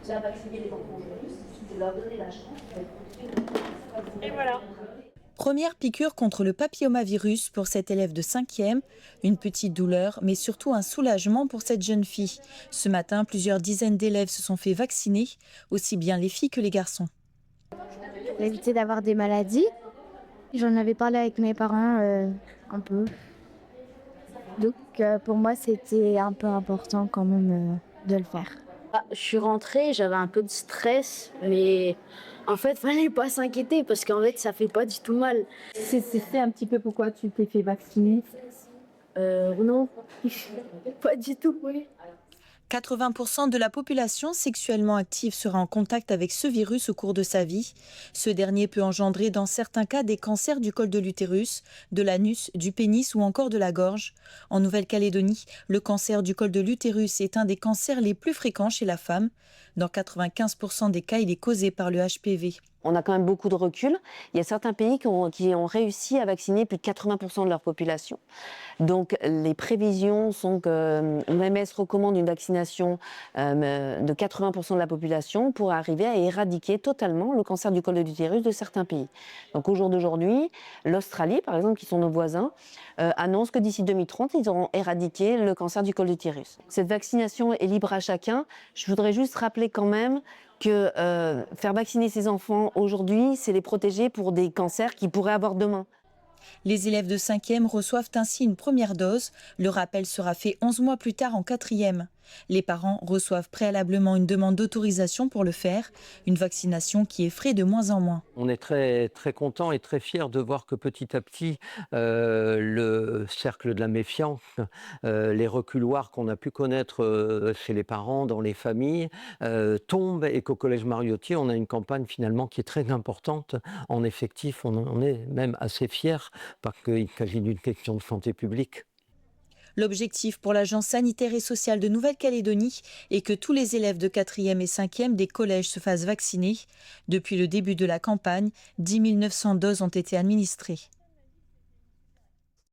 déjà vacciner les enfants aujourd'hui, c'est de leur donner la chance d'être protégés. Et voilà. Première piqûre contre le papillomavirus pour cet élève de 5e, une petite douleur, mais surtout un soulagement pour cette jeune fille. Ce matin, plusieurs dizaines d'élèves se sont fait vacciner, aussi bien les filles que les garçons. Pour éviter d'avoir des maladies. J'en avais parlé avec mes parents un peu. Donc pour moi, c'était un peu important quand même de le faire. Je suis rentrée, j'avais un peu de stress, mais en fait, fallait pas s'inquiéter parce qu'en fait, ça fait pas du tout mal. C'est un petit peu pourquoi tu t'es fait vacciner. Non, pas du tout. Oui. 80% de la population sexuellement active sera en contact avec ce virus au cours de sa vie. Ce dernier peut engendrer dans certains cas des cancers du col de l'utérus, de l'anus, du pénis ou encore de la gorge. En Nouvelle-Calédonie, le cancer du col de l'utérus est un des cancers les plus fréquents chez la femme. Dans 95% des cas, il est causé par le HPV. On a quand même beaucoup de recul. Il y a certains pays qui ont réussi à vacciner plus de 80% de leur population. Donc les prévisions sont que l'OMS recommande une vaccination de 80% de la population pour arriver à éradiquer totalement le cancer du col de l'utérus de certains pays. Donc au jour d'aujourd'hui, l'Australie, par exemple, qui sont nos voisins, annonce que d'ici 2030, ils auront éradiqué le cancer du col de l'utérus. Cette vaccination est libre à chacun. Je voudrais juste rappeler quand même que faire vacciner ses enfants aujourd'hui, c'est les protéger pour des cancers qu'ils pourraient avoir demain. Les élèves de 5e reçoivent ainsi une première dose. Le rappel sera fait 11 mois plus tard en 4e. Les parents reçoivent préalablement une demande d'autorisation pour le faire, une vaccination qui est frais de moins en moins. On est très, très content et très fiers de voir que petit à petit, le cercle de la méfiance, les reculoirs qu'on a pu connaître chez les parents, dans les familles, tombent et qu'au Collège Mariotti, on a une campagne finalement qui est très importante. En effectif, on est même assez fiers parce qu'il s'agit d'une question de santé publique. L'objectif pour l'Agence sanitaire et sociale de Nouvelle-Calédonie est que tous les élèves de 4e et 5e des collèges se fassent vacciner. Depuis le début de la campagne, 10 900 doses ont été administrées.